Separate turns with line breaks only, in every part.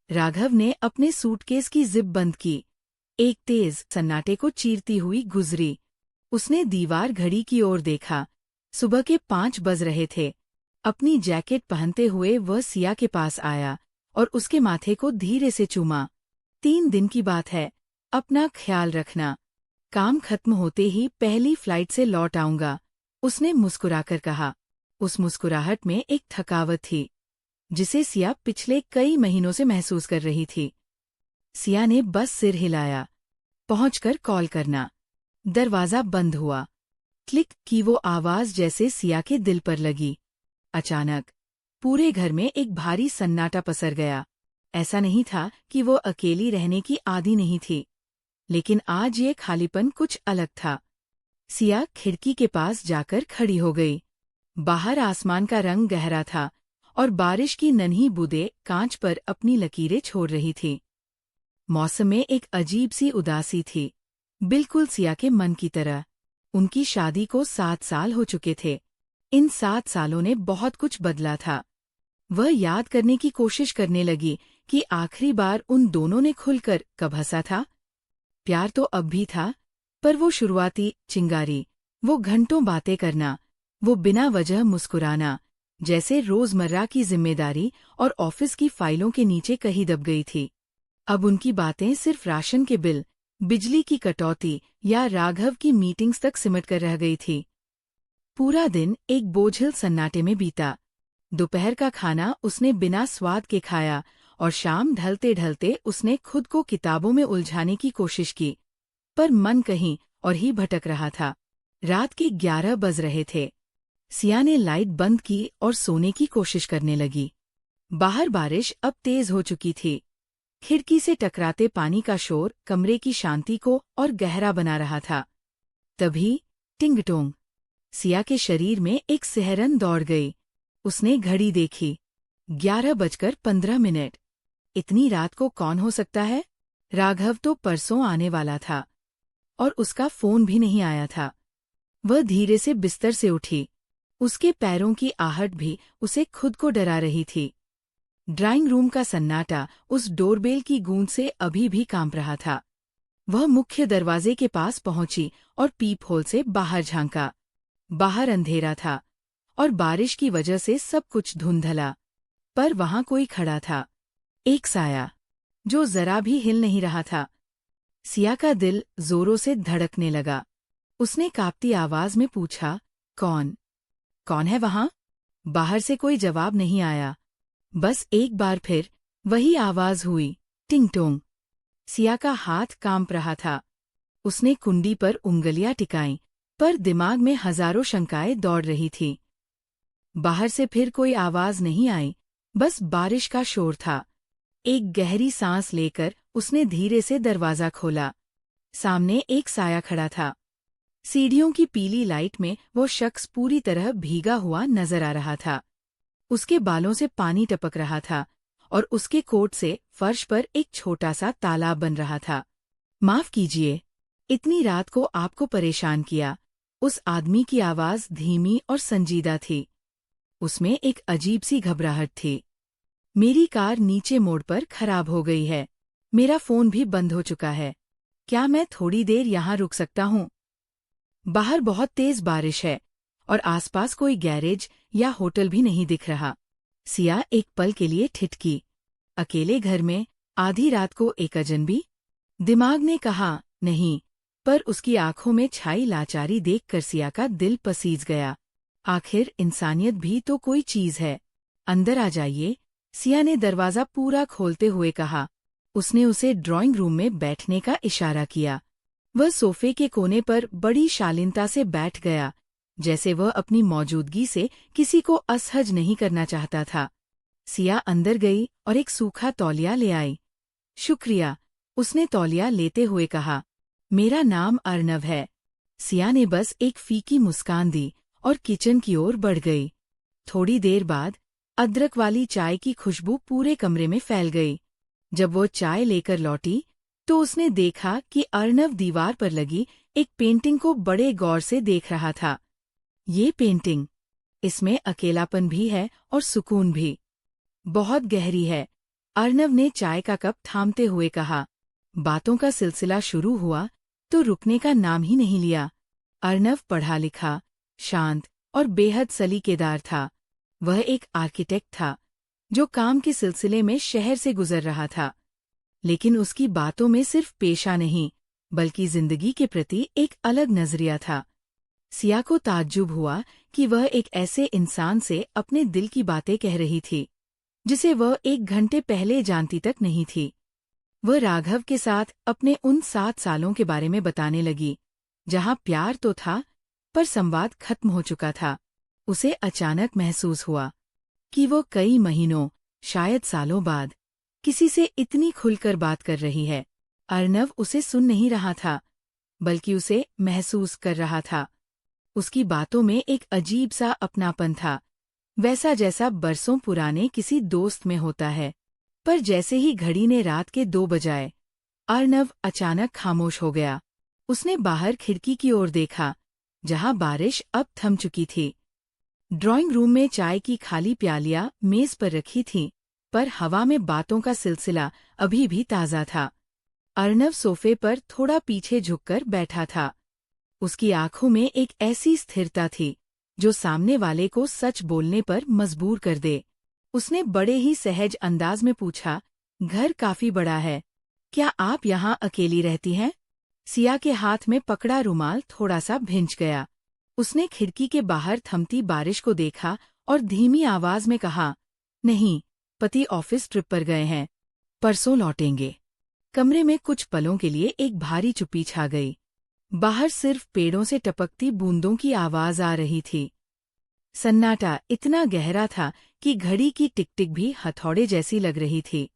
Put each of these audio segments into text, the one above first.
राघव ने अपने सूटकेस की जिप बंद की। एक तेज सन्नाटे को चीरती हुई गुजरी। उसने दीवार घड़ी की ओर देखा। सुबह के 5 बज रहे थे। अपनी जैकेट पहनते हुए वह सिया के पास आया और उसके माथे को धीरे से चूमा। 3 दिन की बात है, अपना ख्याल रखना। काम खत्म होते ही पहली फ्लाइट से लौट आऊंगा, उसने मुस्कुराकर कहा। उस मुस्कुराहट में एक थकावट थी, जिसे सिया पिछले कई महीनों से महसूस कर रही थी। सिया ने बस सिर हिलाया। पहुंचकर कॉल करना। दरवाजा बंद हुआ। क्लिक की वो आवाज जैसे सिया के दिल पर लगी। अचानक पूरे घर में एक भारी सन्नाटा पसर गया। ऐसा नहीं था कि वो अकेली रहने की आदी नहीं थी, लेकिन आज ये खालीपन कुछ अलग था। सिया खिड़की के पास जाकर खड़ी हो गई। बाहर आसमान का रंग गहरा था और बारिश की नन्ही बूंदें कांच पर अपनी लकीरें छोड़ रही थी। मौसम में एक अजीब सी उदासी थी, बिल्कुल सिया के मन की तरह। उनकी शादी को 7 साल हो चुके थे। इन 7 सालों ने बहुत कुछ बदला था। वह याद करने की कोशिश करने लगी कि आखिरी बार उन दोनों ने खुलकर कब हंसा था। प्यार तो अब भी था, पर वो शुरुआती चिंगारी, वो घंटों बातें करना, वो बिना वजह मुस्कुराना, जैसे रोजमर्रा की जिम्मेदारी और ऑफिस की फाइलों के नीचे कहीं दब गई थी। अब उनकी बातें सिर्फ राशन के बिल, बिजली की कटौती या राघव की मीटिंग्स तक सिमट कर रह गई थी। पूरा दिन एक बोझिल सन्नाटे में बीता। दोपहर का खाना उसने बिना स्वाद के खाया और शाम ढलते ढलते उसने खुद को किताबों में उलझाने की कोशिश की, पर मन कहीं और ही भटक रहा था। रात के 11 बज रहे थे। सिया ने लाइट बंद की और सोने की कोशिश करने लगी। बाहर बारिश अब तेज हो चुकी थी। खिड़की से टकराते पानी का शोर कमरे की शांति को और गहरा बना रहा था। तभी टिंग-टोंग, सिया के शरीर में एक सिहरन दौड़ गई। उसने घड़ी देखी। 11:15। इतनी रात को कौन हो सकता है? राघव तो परसों आने वाला था और उसका फोन भी नहीं आया था। वह धीरे से बिस्तर से उठी। उसके पैरों की आहट भी उसे खुद को डरा रही थी। ड्राइंग रूम का सन्नाटा उस डोरबेल की गूंज से अभी भी कांप रहा था। वह मुख्य दरवाजे के पास पहुंची और पीप होल से बाहर झांका। बाहर अंधेरा था और बारिश की वजह से सब कुछ धुंधला, पर वहां कोई खड़ा था, एक साया, जो जरा भी हिल नहीं रहा था। सिया का दिल जोरों से धड़कने लगा। उसने कांपती आवाज में पूछा, कौन? कौन है वहां? बाहर से कोई जवाब नहीं आया। बस एक बार फिर वही आवाज हुई, टिंग-टोंग। सिया का हाथ कांप रहा था। उसने कुंडी पर उंगलियां टिकाईं, पर दिमाग में हजारों शंकाएं दौड़ रही थी। बाहर से फिर कोई आवाज नहीं आई, बस बारिश का शोर था। एक गहरी सांस लेकर उसने धीरे से दरवाजा खोला। सामने एक साया खड़ा था। सीढ़ियों की पीली लाइट में वो शख्स पूरी तरह भीगा हुआ नजर आ रहा था। उसके बालों से पानी टपक रहा था और उसके कोट से फर्श पर एक छोटा सा तालाब बन रहा था। माफ कीजिए, इतनी रात को आपको परेशान किया। उस आदमी की आवाज धीमी और संजीदा थी। उसमें एक अजीब सी घबराहट थी। मेरी कार नीचे मोड़ पर खराब हो गई है। मेरा फोन भी बंद हो चुका है। क्या मैं थोड़ी देर यहाँ रुक सकता हूँ? बाहर बहुत तेज बारिश है और आसपास कोई गैरेज या होटल भी नहीं दिख रहा। सिया एक पल के लिए ठिठकी। अकेले घर में, आधी रात को एक अजनबी? दिमाग ने कहा नहीं, पर उसकी आंखों में छाई लाचारी देखकर सिया का दिल पसीज गया। आखिर इंसानियत भी तो कोई चीज है। अंदर आ जाइए, सिया ने दरवाजा पूरा खोलते हुए कहा। उसने उसे ड्राइंग रूम में बैठने का इशारा किया। वह सोफे के कोने पर बड़ी शालीनता से बैठ गया, जैसे वह अपनी मौजूदगी से किसी को असहज नहीं करना चाहता था। सिया अंदर गई और एक सूखा तौलिया ले आई। शुक्रिया, उसने तौलिया लेते हुए कहा। मेरा नाम अर्नव है। सिया ने बस एक फीकी मुस्कान दी और किचन की ओर बढ़ गई। थोड़ी देर बाद अदरक वाली चाय की खुशबू पूरे कमरे में फैल गई। जब वो चाय लेकर लौटी तो उसने देखा कि अर्नव दीवार पर लगी एक पेंटिंग को बड़े गौर से देख रहा था। ये पेंटिंग, इसमें अकेलापन भी है और सुकून भी। बहुत गहरी है, अर्नव ने चाय का कप थामते हुए कहा। बातों का सिलसिला शुरू हुआ तो रुकने का नाम ही नहीं लिया। अर्नव पढ़ा लिखा, शांत और बेहद सलीकेदार था। वह एक आर्किटेक्ट था जो काम के सिलसिले में शहर से गुजर रहा था, लेकिन उसकी बातों में सिर्फ पेशा नहीं बल्कि जिंदगी के प्रति एक अलग नजरिया था। सिया को ताज्जुब हुआ कि वह एक ऐसे इंसान से अपने दिल की बातें कह रही थी जिसे वह 1 घंटे पहले जानती तक नहीं थी। वह राघव के साथ अपने उन 7 सालों के बारे में बताने लगी जहां प्यार तो था पर संवाद खत्म हो चुका था। उसे अचानक महसूस हुआ कि वो कई महीनों, शायद सालों बाद किसी से इतनी खुलकर बात कर रही है। अर्नव उसे सुन नहीं रहा था बल्कि उसे महसूस कर रहा था। उसकी बातों में एक अजीब सा अपनापन था, वैसा जैसा बरसों पुराने किसी दोस्त में होता है। पर जैसे ही घड़ी ने रात के 2 बजाए, अर्नव अचानक खामोश हो गया। उसने बाहर खिड़की की ओर देखा जहां बारिश अब थम चुकी थी। ड्राइंग रूम में चाय की खाली प्यालियां मेज पर रखी थीं, पर हवा में बातों का सिलसिला अभी भी ताज़ा था। अर्नव सोफे पर थोड़ा पीछे झुककर बैठा था। उसकी आंखों में एक ऐसी स्थिरता थी जो सामने वाले को सच बोलने पर मजबूर कर दे। उसने बड़े ही सहज अंदाज में पूछा, घर काफी बड़ा है, क्या आप यहाँ अकेली रहती हैं? सिया के हाथ में पकड़ा रुमाल थोड़ा सा भिंच गया। उसने खिड़की के बाहर थमती बारिश को देखा और धीमी आवाज में कहा, नहीं, पति ऑफिस ट्रिप पर गए हैं, परसों लौटेंगे। कमरे में कुछ पलों के लिए एक भारी चुप्पी छा गई। बाहर सिर्फ पेड़ों से टपकती बूंदों की आवाज आ रही थी। सन्नाटा इतना गहरा था कि घड़ी की टिक-टिक भी हथौड़े जैसी लग रही थी।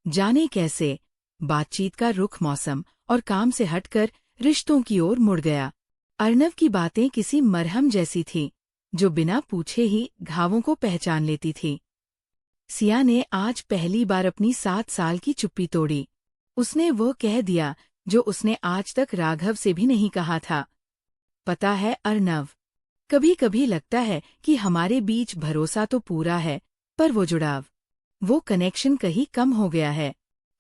जाने कैसे बातचीत का रुख मौसम और काम से हटकर रिश्तों की ओर मुड़ गया। अर्नव की बातें किसी मरहम जैसी थीं, जो बिना पूछे ही घावों को पहचान लेती थी। सिया ने आज पहली बार अपनी 7 साल की चुप्पी तोड़ी। उसने वो कह दिया जो उसने आज तक राघव से भी नहीं कहा था। पता है अर्नव, कभी कभी लगता है कि हमारे बीच भरोसा तो पूरा है, पर वो जुड़ाव, वो कनेक्शन कहीं कम हो गया है।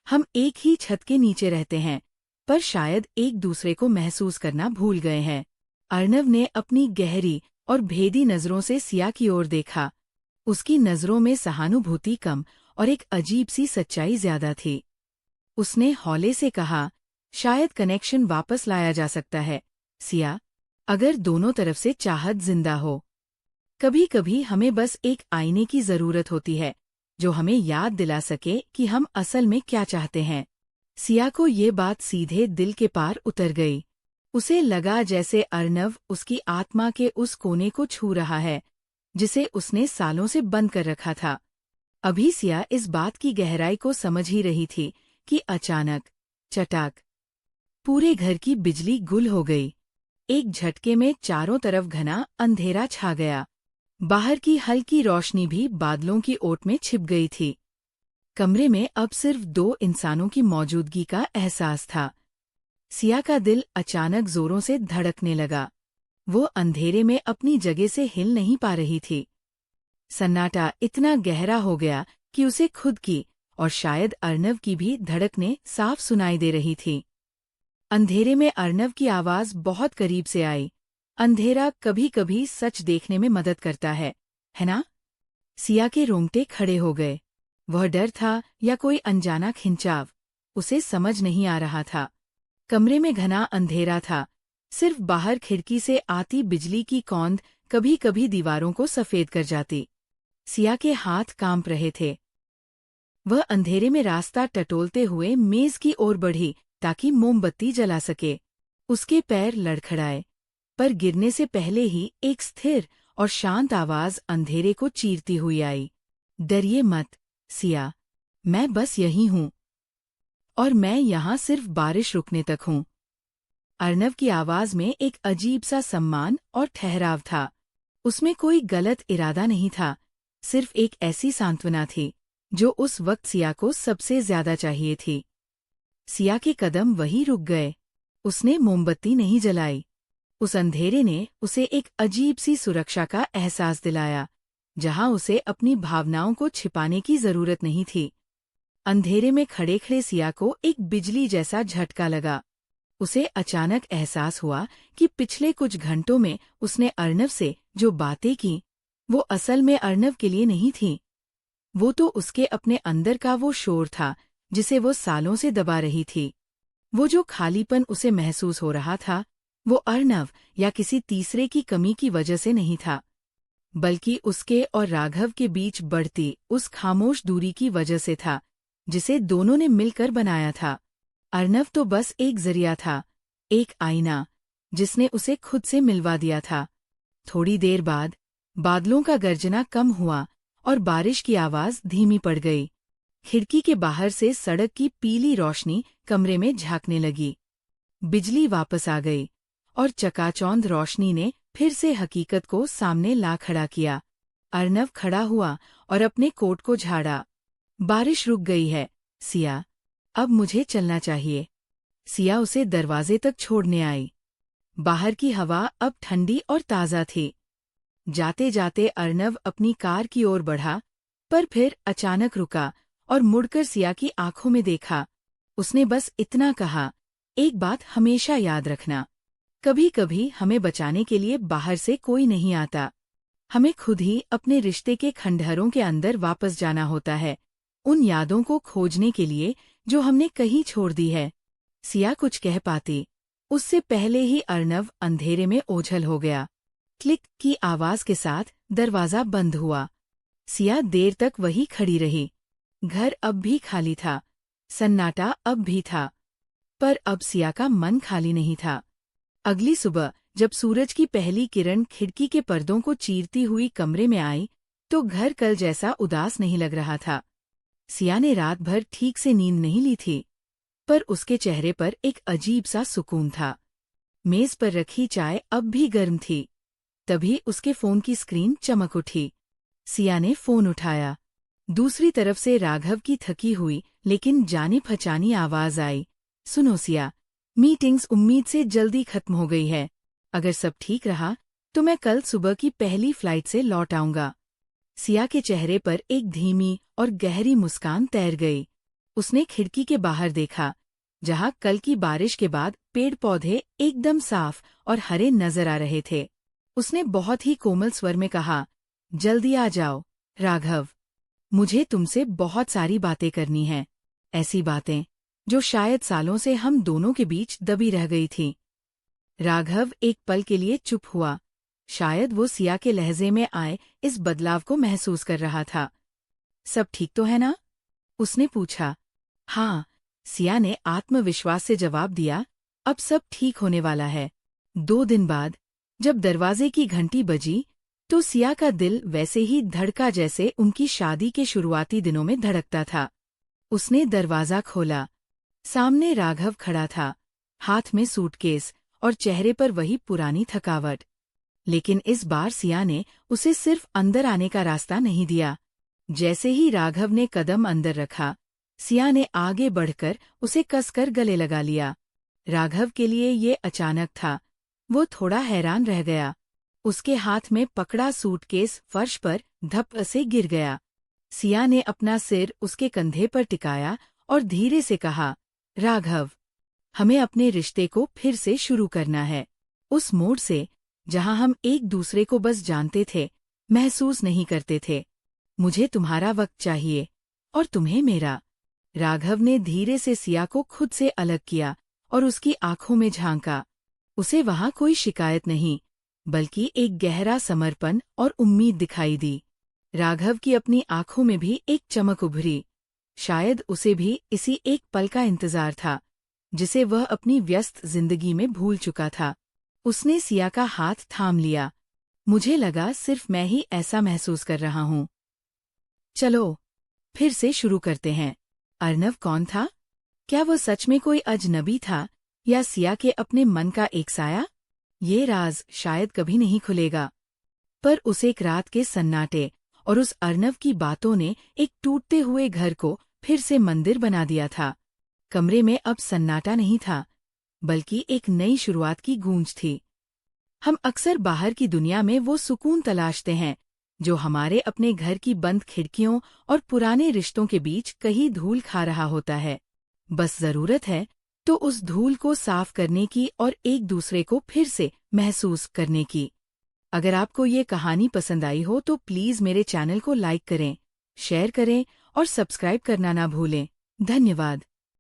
हम एक ही छत के नीचे रहते हैं, पर शायद एक दूसरे को महसूस करना भूल गए हैं। अर्नव ने अपनी गहरी और भेदी नजरों से सिया की ओर देखा। उसकी नजरों में सहानुभूति कम और एक अजीब सी सच्चाई ज्यादा थी। उसने हौले से कहा, शायद कनेक्शन वापस लाया जा सकता है सिया, अगर दोनों तरफ से चाहत जिंदा हो। कभी कभी हमें बस एक आईने की जरूरत होती है जो हमें याद दिला सके कि हम असल में क्या चाहते हैं। सिया को ये बात सीधे दिल के पार उतर गई। उसे लगा जैसे अर्नव उसकी आत्मा के उस कोने को छू रहा है जिसे उसने सालों से बंद कर रखा था। अभी सिया इस बात की गहराई को समझ ही रही थी कि अचानक, चटाक, पूरे घर की बिजली गुल हो गई। एक झटके में चारों तरफ घना अंधेरा छा गया। बाहर की हल्की रोशनी भी बादलों की ओट में छिप गई थी। कमरे में अब सिर्फ 2 इंसानों की मौजूदगी का एहसास था। सिया का दिल अचानक जोरों से धड़कने लगा। वो अंधेरे में अपनी जगह से हिल नहीं पा रही थी। सन्नाटा इतना गहरा हो गया कि उसे खुद की और शायद अर्नव की भी धड़कनें साफ सुनाई दे रही थी। अंधेरे में अर्नव की आवाज बहुत करीब से आई, अंधेरा कभी कभी सच देखने में मदद करता है ना? सिया के रोंगटे खड़े हो गए। वह डर था या कोई अनजाना खिंचाव, उसे समझ नहीं आ रहा था। कमरे में घना अंधेरा था, सिर्फ बाहर खिड़की से आती बिजली की कौंध कभी कभी दीवारों को सफेद कर जाती। सिया के हाथ कांप रहे थे। वह अंधेरे में रास्ता टटोलते हुए मेज की ओर बढ़ी ताकि मोमबत्ती जला सके। उसके पैर लड़खड़ाए, पर गिरने से पहले ही एक स्थिर और शांत आवाज अंधेरे को चीरती हुई आई, डरिए मत सिया, मैं बस यही हूँ और मैं यहाँ सिर्फ बारिश रुकने तक हूँ। अर्नव की आवाज में एक अजीब सा सम्मान और ठहराव था। उसमें कोई गलत इरादा नहीं था, सिर्फ एक ऐसी सांत्वना थी जो उस वक्त सिया को सबसे ज्यादा चाहिए थी। सिया के कदम वहीं रुक गए। उसने मोमबत्ती नहीं जलाई। उस अंधेरे ने उसे एक अजीब सी सुरक्षा का एहसास दिलाया, जहां उसे अपनी भावनाओं को छिपाने की जरूरत नहीं थी। अंधेरे में खड़े खड़े सिया को एक बिजली जैसा झटका लगा। उसे अचानक एहसास हुआ कि पिछले कुछ घंटों में उसने अर्नव से जो बातें की, वो असल में अर्नव के लिए नहीं थीं। वो तो उसके अपने अंदर का वो शोर था जिसे वो सालों से दबा रही थी। वो जो खालीपन उसे महसूस हो रहा था, वो अर्नव या किसी तीसरे की कमी की वजह से नहीं था, बल्कि उसके और राघव के बीच बढ़ती उस खामोश दूरी की वजह से था, जिसे दोनों ने मिलकर बनाया था। अर्नव तो बस एक जरिया था, एक आईना, जिसने उसे खुद से मिलवा दिया था। थोड़ी देर बाद बादलों का गर्जना कम हुआ और बारिश की आवाज धीमी पड़ गई। खिड़की के बाहर से सड़क की पीली रोशनी कमरे में झांकने लगी। बिजली वापस आ गई और चकाचौंध रोशनी ने फिर से हकीकत को सामने ला खड़ा किया। अर्नव खड़ा हुआ और अपने कोट को झाड़ा। बारिश रुक गई है, सिया। अब मुझे चलना चाहिए। सिया उसे दरवाजे तक छोड़ने आई। बाहर की हवा अब ठंडी और ताज़ा थी। जाते जाते अर्नव अपनी कार की ओर बढ़ा, पर फिर अचानक रुका और मुड़कर सिया की आंखों में देखा। उसने बस इतना कहा, एक बात हमेशा याद रखना, कभी कभी हमें बचाने के लिए बाहर से कोई नहीं आता। हमें खुद ही अपने रिश्ते के खंडहरों के अंदर वापस जाना होता है, उन यादों को खोजने के लिए जो हमने कहीं छोड़ दी है। सिया कुछ कह पाती, उससे पहले ही अर्नव अंधेरे में ओझल हो गया। क्लिक की आवाज के साथ दरवाजा बंद हुआ। सिया देर तक वही खड़ी रही। घर अब भी खाली था, सन्नाटा अब भी था, पर अब सिया का मन खाली नहीं था। अगली सुबह जब सूरज की पहली किरण खिड़की के पर्दों को चीरती हुई कमरे में आई, तो घर कल जैसा उदास नहीं लग रहा था। सिया ने रात भर ठीक से नींद नहीं ली थी, पर उसके चेहरे पर एक अजीब सा सुकून था। मेज पर रखी चाय अब भी गर्म थी। तभी उसके फोन की स्क्रीन चमक उठी। सिया ने फोन उठाया। दूसरी तरफ से राघव की थकी हुई लेकिन जानी पहचानी आवाज आई, सुनो सिया, मीटिंग्स उम्मीद से जल्दी खत्म हो गई है। अगर सब ठीक रहा तो मैं कल सुबह की पहली फ्लाइट से लौट आऊंगा। सिया के चेहरे पर एक धीमी और गहरी मुस्कान तैर गई। उसने खिड़की के बाहर देखा, जहां कल की बारिश के बाद पेड़ पौधे एकदम साफ और हरे नजर आ रहे थे। उसने बहुत ही कोमल स्वर में कहा, जल्दी आ जाओ राघव, मुझे तुमसे बहुत सारी बातें करनी हैं, ऐसी बातें जो शायद सालों से हम दोनों के बीच दबी रह गई थीं। राघव एक पल के लिए चुप हुआ। शायद वो सिया के लहजे में आए इस बदलाव को महसूस कर रहा था। सब ठीक तो है ना? उसने पूछा। हाँ, सिया ने आत्मविश्वास से जवाब दिया, अब सब ठीक होने वाला है। 2 दिन बाद जब दरवाजे की घंटी बजी, तो सिया का दिल वैसे ही धड़का जैसे उनकी शादी के शुरुआती दिनों में धड़कता था। उसने दरवाजा खोला। सामने राघव खड़ा था, हाथ में सूटकेस और चेहरे पर वही पुरानी थकावट। लेकिन इस बार सिया ने उसे सिर्फ अंदर आने का रास्ता नहीं दिया। जैसे ही राघव ने कदम अंदर रखा, सिया ने आगे बढ़कर उसे कसकर गले लगा लिया। राघव के लिए ये अचानक था। वो थोड़ा हैरान रह गया। उसके हाथ में पकड़ा सूटकेस फर्श पर धप से गिर गया। सिया ने अपना सिर उसके कंधे पर टिकाया और धीरे से कहा, राघव, हमें अपने रिश्ते को फिर से शुरू करना है। उस मोड़ से, जहां हम एक दूसरे को बस जानते थे, महसूस नहीं करते थे। मुझे तुम्हारा वक्त चाहिए और तुम्हें मेरा। राघव ने धीरे से सिया को खुद से अलग किया और उसकी आंखों में झांका। उसे वहां कोई शिकायत नहीं, बल्कि एक गहरा समर्पण और उम्मीद दिखाई दी। राघव की अपनी आंखों में भी एक चमक उभरी। शायद उसे भी इसी एक पल का इंतजार था, जिसे वह अपनी व्यस्त जिंदगी में भूल चुका था। उसने सिया का हाथ थाम लिया। मुझे लगा सिर्फ मैं ही ऐसा महसूस कर रहा हूं। चलो, फिर से शुरू करते हैं। अर्नव कौन था? क्या वो सच में कोई अजनबी था या सिया के अपने मन का एक साया? ये राज शायद कभी नहीं खुलेगा। पर उस एक रात के सन्नाटे और उस अर्नव की बातों ने एक टूटते हुए घर को फिर से मंदिर बना दिया था। कमरे में अब सन्नाटा नहीं था, बल्कि एक नई शुरुआत की गूंज थी। हम अक्सर बाहर की दुनिया में वो सुकून तलाशते हैं जो हमारे अपने घर की बंद खिड़कियों और पुराने रिश्तों के बीच कहीं धूल खा रहा होता है। बस जरूरत है तो उस धूल को साफ करने की और एक दूसरे को फिर से महसूस करने की। अगर आपको ये कहानी पसंद आई हो तो प्लीज़ मेरे चैनल को लाइक करें, शेयर करें और सब्सक्राइब करना ना भूलें। धन्यवाद।